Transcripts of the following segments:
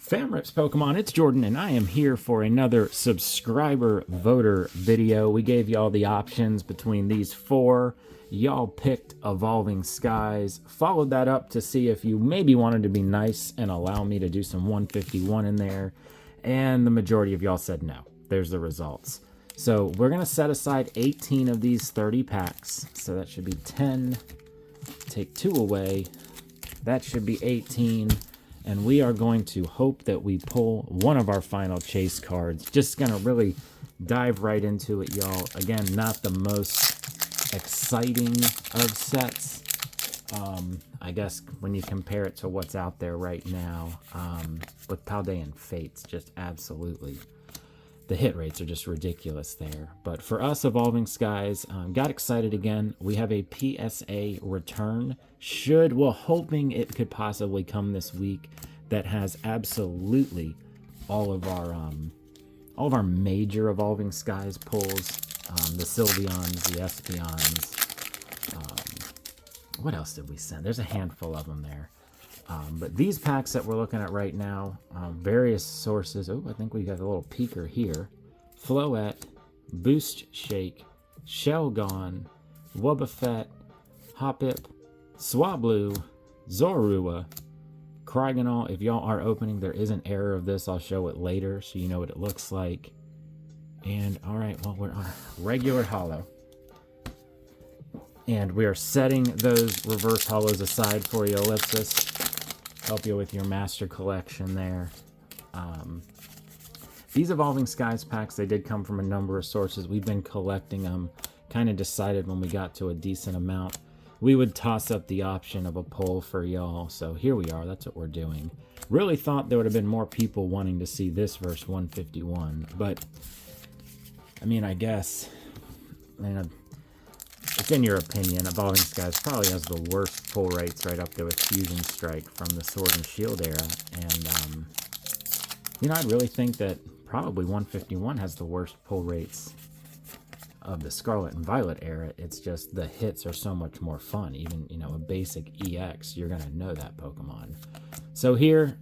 FamRips Pokemon, it's Jordan, and I am here for another subscriber voter video. We gave y'all the options between these four. Y'all picked Evolving Skies. Followed that up to see if you maybe wanted to be nice and allow me to do some 151 in there. And the majority of y'all said no. There's the results. So we're going to set aside 18 of these 30 packs. So that should be 10. Take 2 away. That should be 18. And we are going to hope that we pull one of our final chase cards. Just going to really dive right into it, y'all. Again, not the most exciting of sets. I guess when you compare it to what's out there right now, with Paldean Fates, just absolutely. The hit rates are just ridiculous there. But for us, Evolving Skies, got excited again. We have a PSA return. We're hoping it could possibly come this week. That has absolutely all of our major Evolving Skies pulls. The Sylveons, the Espeons. What else did we send? There's a handful of them there. But these packs that we're looking at right now, various sources. Oh, I think we got a little peeker here. Floette, Boost Shake, Shelgon, Wobbuffet, Hoppip, Swablu, Zorua, Cryogonal. If y'all are opening, there is an error of this. I'll show it later so you know what it looks like. And all right, well, we're on regular holo. And we are setting those reverse holos aside for you, Ellipsis. Help you with your master collection there. These Evolving Skies packs, they did come from a number of sources. We've been collecting them. Kind of decided when we got to a decent amount, we would toss up the option of a poll for y'all. So here we are. That's what we're doing. Really thought there would have been more people wanting to see this verse 151. But, I mean, I guess, it's in your opinion. Evolving Skies probably has the worst pull rates, right up there with Fusion Strike from the Sword and Shield era. And, I really think that probably 151 has the worst pull rates of the Scarlet and Violet era. It's just the hits are so much more fun. Even, a basic EX, you're going to know that Pokemon. So here,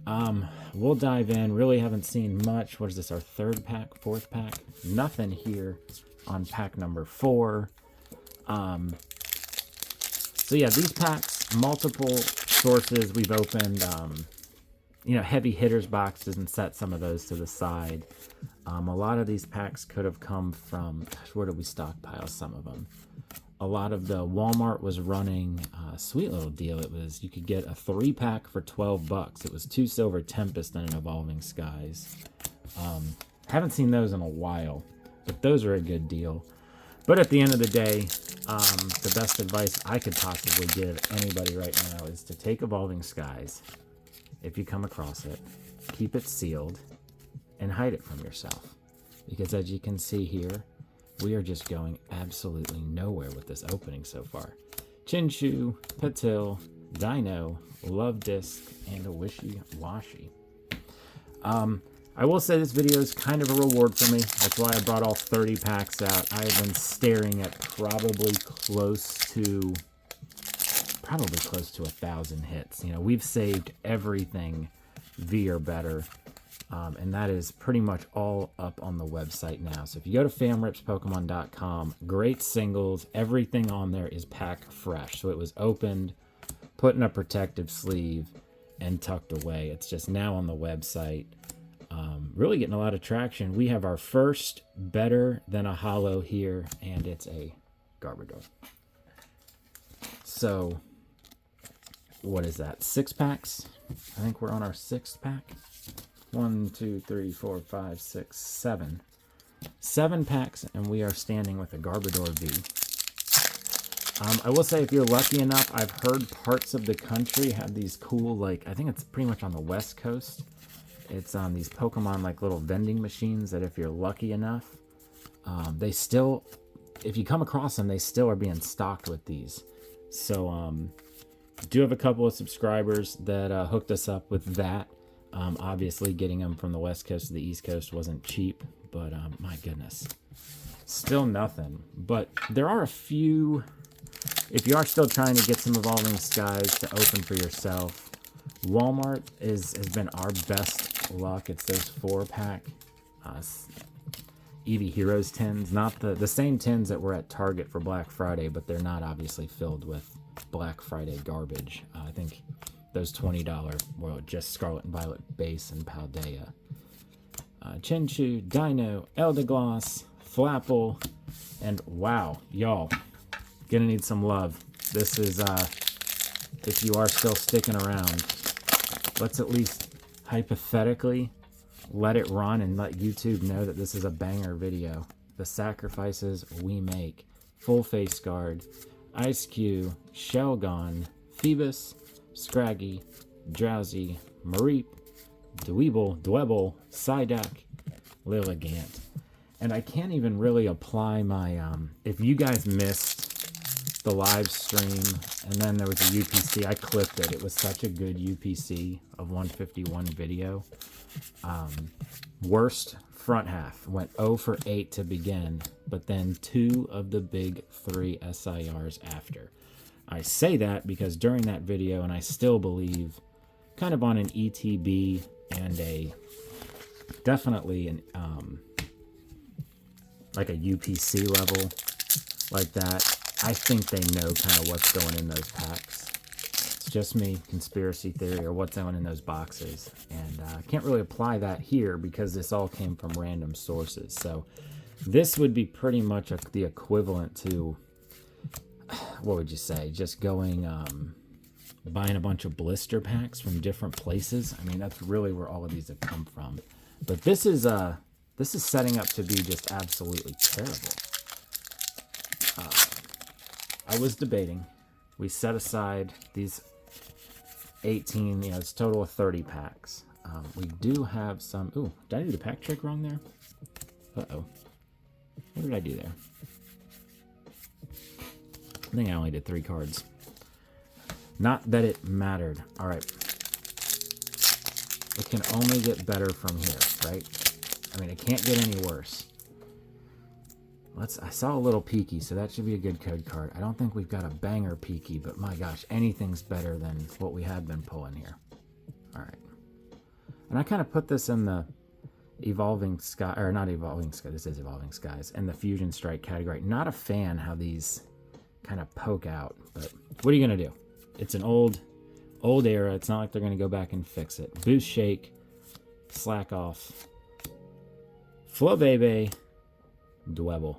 we'll dive in. Really haven't seen much. What is this, our third pack, fourth pack? Nothing here on pack number 4. So yeah, these packs, multiple sources we've opened, heavy hitters boxes and set some of those to the side. A lot of these packs could have come from, where did we stockpile some of them? A lot of the Walmart was running a sweet little deal. It was, you could get a 3-pack for $12. It was 2 Silver Tempest and an Evolving Skies. Haven't seen those in a while, but those are a good deal. But at the end of the day, the best advice I could possibly give anybody right now is to take Evolving Skies. If you come across it, keep it sealed and hide it from yourself. Because as you can see here, we are just going absolutely nowhere with this opening so far. Chinchou, Patil, Dino, Love Disc, and a Wishy-Washy. I will say this video is kind of a reward for me. That's why I brought all 30 packs out. I have been staring at probably close to 1,000 hits. We've saved everything V or better. And that is pretty much all up on the website now. So if you go to famripspokemon.com, great singles. Everything on there is pack fresh. So it was opened, put in a protective sleeve, and tucked away. It's just now on the website. Really getting a lot of traction. We have our first better than a holo here, and it's a Garbodor. So, what is that? 6 packs? I think we're on our 6th pack. 1, 2, 3, 4, 5, 6, 7. 7 packs, and we are standing with a Garbodor V. I will say, if you're lucky enough, I've heard parts of the country have these cool, I think it's pretty much on the West Coast. It's on these Pokemon, little vending machines that if you're lucky enough, they still, if you come across them, they still are being stocked with these. So, do have a couple of subscribers that hooked us up with that. Obviously, getting them from the West Coast to the East Coast wasn't cheap, but my goodness, still nothing. But there are a few, if you are still trying to get some Evolving Skies to open for yourself, Walmart has been our best luck, it's those 4-pack Eevee Heroes tins. Not the same tins that were at Target for Black Friday, but they're not obviously filled with Black Friday garbage. I think those $20 were just Scarlet and Violet base and Paldea. Chinchu, Dino, Eldegoss, Flapple, and wow, y'all, gonna need some love. This is, if you are still sticking around, let's at least hypothetically let it run and let YouTube know that this is a banger video. The sacrifices we make. Full Face Guard, Ice-Q, Shelgon, Phoebus, Scraggy, Drowsy, Mareep, Dwebble, Psyduck, Lilligant. And I can't even really apply my, if you guys missed the live stream and then there was a UPC, I clipped it. It was such a good UPC of 151 video. Worst front half, went 0 for 8 to begin, but then 2 of the big 3 SIRs after. I say that because during that video, and I still believe, kind of on an ETB and a, definitely an, like a UPC level like that, I think they know kind of what's going in those packs. It's just me, conspiracy theory, or what's going in those boxes. And I can't really apply that here because this all came from random sources. So this would be pretty much the equivalent to, what would you say, just going, buying a bunch of blister packs from different places. I mean, that's really where all of these have come from. But this is setting up to be just absolutely terrible. I was debating. We set aside these 18, you know, it's a total of 30 packs. We do have some, ooh, did I do the pack trick wrong there? Uh-oh. What did I do there? I think I only did 3 cards. Not that it mattered. All right. It can only get better from here, right? I mean, it can't get any worse. I saw a little Peaky, so that should be a good code card. I don't think we've got a banger Peaky, but my gosh, anything's better than what we had been pulling here. All right. And I kind of put this in the Evolving Sky, or not Evolving Sky, this is Evolving Skies, and the Fusion Strike category. Not a fan how these kind of poke out, but what are you going to do? It's an old era. It's not like they're going to go back and fix it. Boost Shake, Slack Off, Flabebe, Dweeble,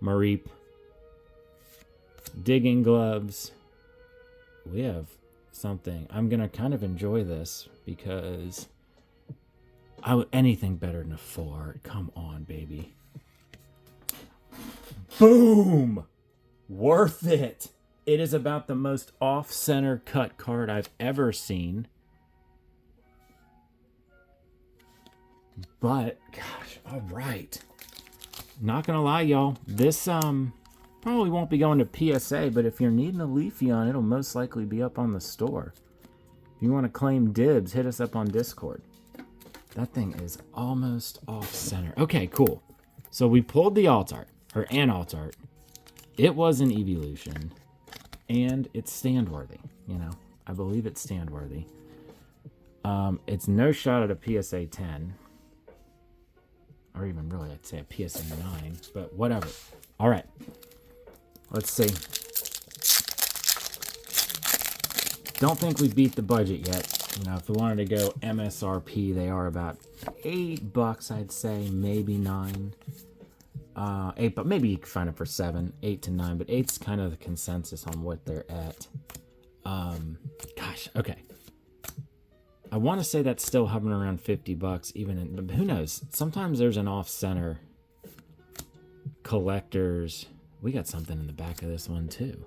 Mareep, Digging Gloves. We have something. I'm going to kind of enjoy this because anything better than a 4. Come on, baby. Boom! Worth it. It is about the most off-center cut card I've ever seen. But, gosh, all right. Not gonna lie, y'all. This probably won't be going to PSA, but if you're needing a Leafeon, it'll most likely be up on the store. If you want to claim dibs, hit us up on Discord. That thing is almost off-center. Okay, cool. So we pulled the alt art, or an alt art. It was an Evolution, and it's stand-worthy. You know, I believe it's stand-worthy. It's no shot at a PSA 10. Or even really, I'd say a PSA 9, but whatever. All right, let's see. Don't think we beat the budget yet. You know, if we wanted to go MSRP, they are about $8, I'd say, maybe 9. 8, but maybe you can find it for 7, 8 to 9, but 8's kind of the consensus on what they're at. Gosh, okay. I want to say that's still hovering around $50, even but who knows? Sometimes there's an off-center collectors. We got something in the back of this one too.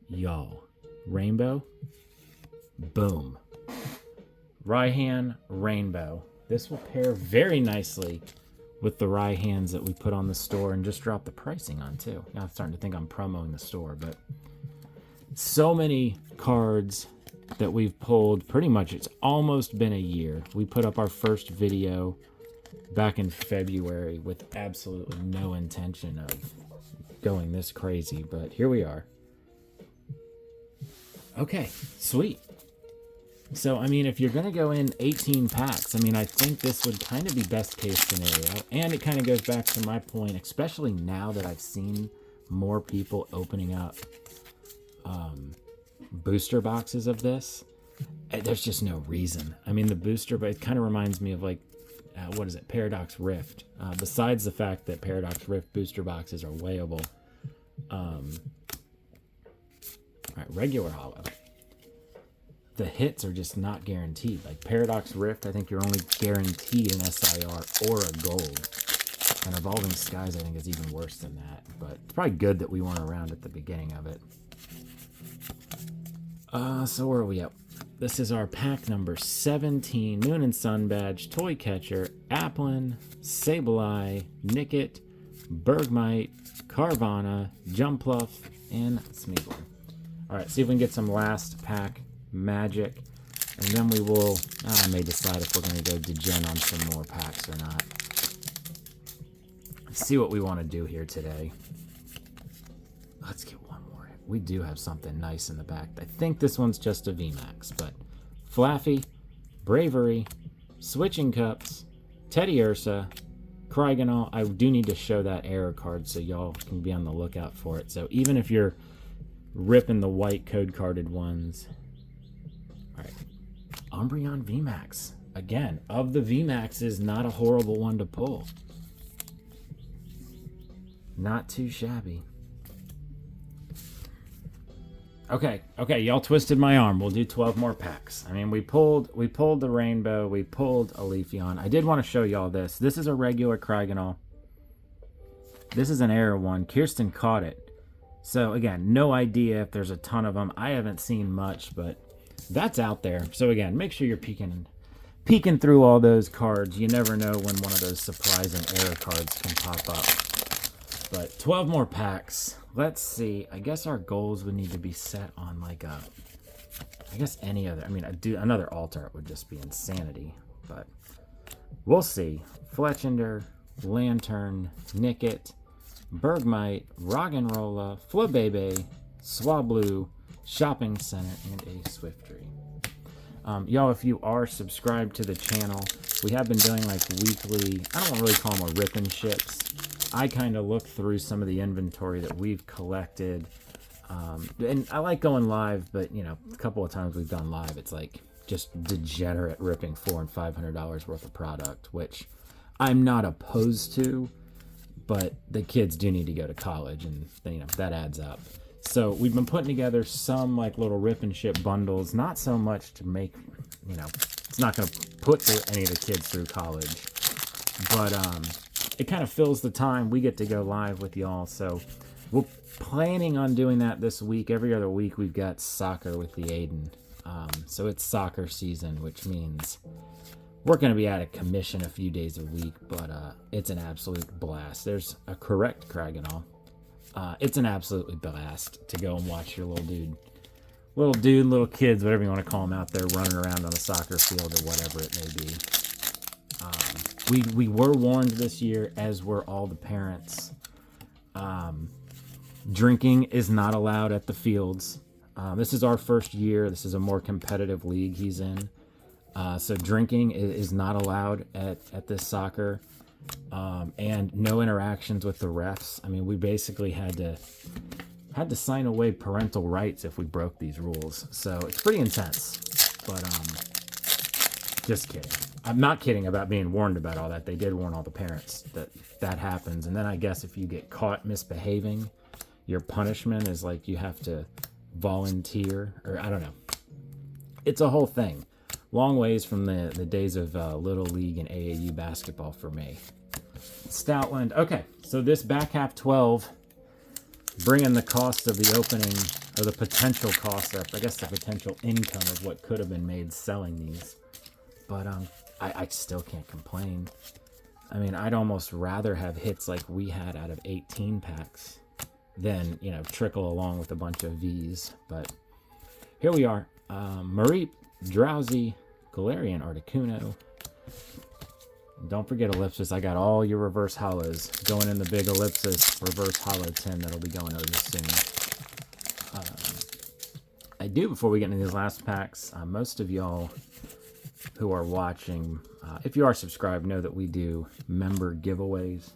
Y'all, Rainbow, boom. Raihan, Rainbow. This will pair very nicely with the Raihans that we put on the store and just dropped the pricing on too. Now I'm starting to think I'm promoting the store, but so many cards that we've pulled. Pretty much it's almost been a year. We put up our first video back in February with absolutely no intention of going this crazy, but here we are. Okay, sweet. So, I mean, if you're going to go in 18 packs, I mean, I think this would kind of be best case scenario. And it kind of goes back to my point, especially now that I've seen more people opening up booster boxes of this. There's just no reason. I mean, the booster, but it kind of reminds me of like, what is it? Paradox Rift. Besides the fact that Paradox Rift booster boxes are weighable. All right, regular holo. The hits are just not guaranteed. Like Paradox Rift, I think you're only guaranteed an SIR or a gold. And Evolving Skies, I think, is even worse than that. But it's probably good that we weren't around at the beginning of it. So where are we at? This is our pack number 17. Moon and Sun Badge, Toy Catcher, Applin, Sableye, Nickit, Bergmite, Carvana, Jumpluff, and Smeagol. Alright, see if we can get some last pack magic. And then we will, I may decide if we're going to go degen on some more packs or not. Let's see what we want to do here today. Let's get one more. We do have something nice in the back. I think this one's just a VMAX, but Flaffy, Bravery, Switching Cups, Teddy Ursa, Cryogonal. I do need to show that error card so y'all can be on the lookout for it. So even if you're ripping the white code carded ones. All right, Umbreon VMAX. Again, of the VMAXs, not a horrible one to pull. Not too shabby. Okay, y'all twisted my arm. We'll do 12 more packs. I mean, we pulled the Rainbow, we pulled a Leafeon. I did want to show y'all this. This is a regular Cryogonal. This is an error one. Kirsten caught it. So again, no idea if there's a ton of them. I haven't seen much, but that's out there. So again, make sure you're peeking through all those cards. You never know when one of those surprising error cards can pop up. But 12 more packs. Let's see. I guess our goals would need to be set on like a, I guess any other. I mean, another alt art would just be insanity. But we'll see. Fletchinder, Lantern, Nickit, Bergmite, Roggenrola, Flabebe, Swablu, Shopping Center, and a Swiftry. Y'all, if you are subscribed to the channel, we have been doing like weekly, I don't really call them a rip and ships. I kind of look through some of the inventory that we've collected. And I like going live, but you know, a couple of times we've done live, it's like just degenerate ripping $400 and $500 worth of product, which I'm not opposed to, but the kids do need to go to college, and you know, that adds up. So we've been putting together some like little rip and ship bundles, not so much to make, you know, it's not going to put any of the kids through college, but it kind of fills the time. We get to go live with y'all, so we're planning on doing that this week. Every other week we've got soccer with the Aiden. So it's soccer season, which means we're going to be out of commission a few days a week, but it's an absolute blast. There's a correct Cryogonal. It's an absolutely blast to go and watch your little kids, whatever you want to call them, out there running around on a soccer field or whatever it may be. We were warned this year, as were all the parents. Drinking is not allowed at the fields. This is our first year. This is a more competitive league he's in. So drinking is not allowed at this soccer. And no interactions with the refs. I mean, we basically had to sign away parental rights if we broke these rules. So it's pretty intense. But just kidding. I'm not kidding about being warned about all that. They did warn all the parents that happens. And then I guess if you get caught misbehaving, your punishment is like you have to volunteer, or I don't know. It's a whole thing. Long ways from the days of Little League and AAU basketball for me. Stoutland. Okay, so this back half 12, bringing the cost of the opening, or the potential cost of, I guess the potential income of what could have been made selling these. But I still can't complain. I mean, I'd almost rather have hits like we had out of 18 packs than, you know, trickle along with a bunch of Vs. But here we are. Mareep, Drowsy, Galarian, Articuno. Don't forget Ellipsis. I got all your reverse hollows going in the big Ellipsis reverse hollow tin that'll be going over soon. I do, before we get into these last packs, most of y'all who are watching, if you are subscribed, know that we do member giveaways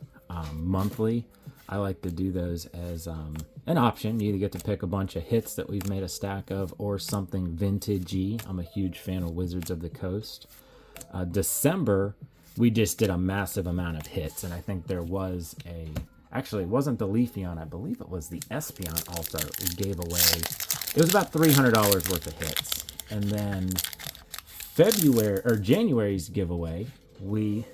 monthly. I like to do those as an option. You either get to pick a bunch of hits that we've made a stack of or something vintagey. I'm a huge fan of Wizards of the Coast. December, we just did a massive amount of hits, and I think there was actually, it wasn't the Leafeon, I believe it was the Espeon Alt-Art we gave away. It was about $300 worth of hits. And then January's giveaway, we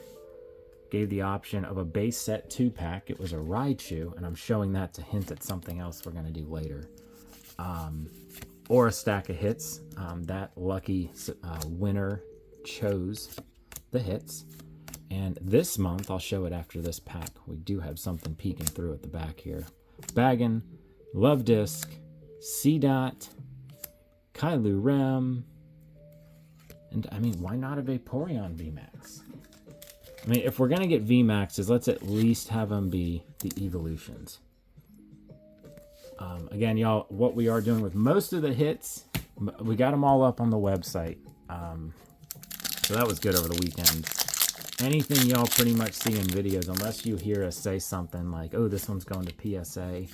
gave the option of a base set 2-pack. It was a Raichu, and I'm showing that to hint at something else we're going to do later. Or a stack of hits. That lucky winner chose the hits. And this month, I'll show it after this pack, we do have something peeking through at the back here. Baggin, Love Disc, C-Dot, Kyurem, and I mean, why not a Vaporeon VMAX? I mean, if we're going to get VMAXs, let's at least have them be the evolutions. Again, y'all, what we are doing with most of the hits, we got them all up on the website. So that was good over the weekend. Anything y'all pretty much see in videos, unless you hear us say something like, oh, this one's going to PSA,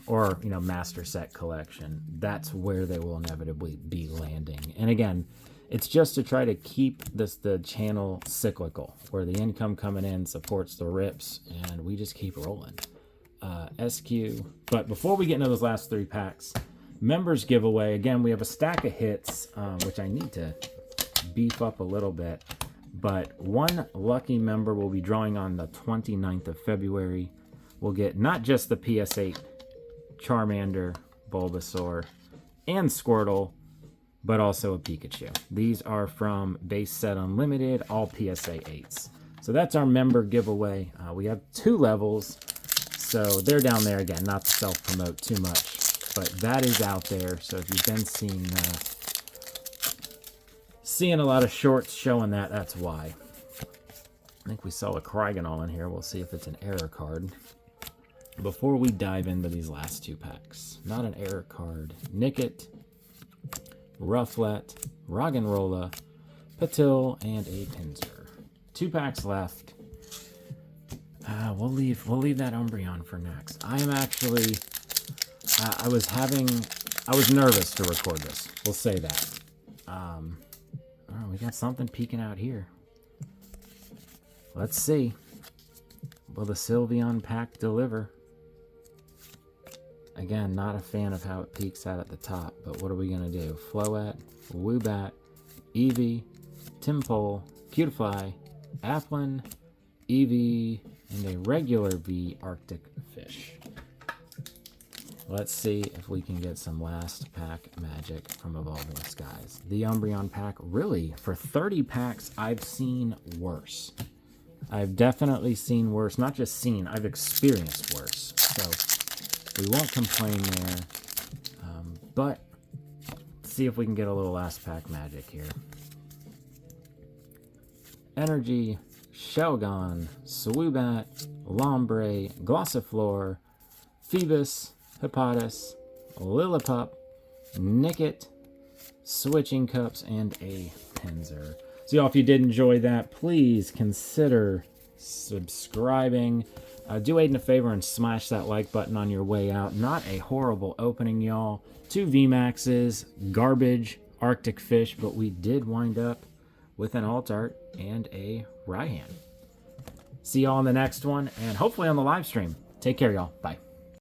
or, you know, Master Set Collection, that's where they will inevitably be landing. And again, it's just to try to keep the channel cyclical, where the income coming in supports the rips, and we just keep rolling. SQ. But before we get into those last 3 packs, members giveaway. Again, we have a stack of hits, which I need to beef up a little bit. But one lucky member will be drawing on the 29th of February. We'll get not just the PS8 Charmander, Bulbasaur, and Squirtle, but also a Pikachu. These are from Base Set Unlimited, all PSA 8s. So that's our member giveaway. We have 2 levels, so they're down there again, not to self-promote too much, but that is out there. So if you've been seeing a lot of shorts showing that, that's why. I think we saw a Cryogonal in here. We'll see if it's an error card. Before we dive into these last 2 packs, not an error card. Nickit, Rufflet, Roggenrola, Patil, and a Pinsir. 2 packs left. We'll leave that Umbreon for next. I am actually, I was nervous to record this. We'll say that. Oh, we got something peeking out here. Let's see. Will the Sylveon pack deliver? Again, not a fan of how it peaks out at the top, but what are we going to do? Floette, Woobat, Eevee, Tympole, Cutiefly, Applin, Eevee, and a regular V Arctic Fish. Let's see if we can get some last pack magic from Evolving Skies. The Umbreon pack, really, for 30 packs, I've seen worse. I've definitely seen worse. Not just seen, I've experienced worse. So we won't complain there. But let's see if we can get a little last pack magic here. Energy, Shelgon, Swoobat, Lombre, Glossiflor, Phoebus, Hippopotas, Lillipup, Nickit, Switching Cups, and a Pinsir. So y'all, if you did enjoy that, please consider subscribing. Do Aiden a favor and smash that like button on your way out. Not a horrible opening, y'all. 2 VMAXs, garbage, Arctic Fish, but we did wind up with an Alt-Art and a Raihan. See y'all on the next one, and hopefully on the live stream. Take care, y'all. Bye.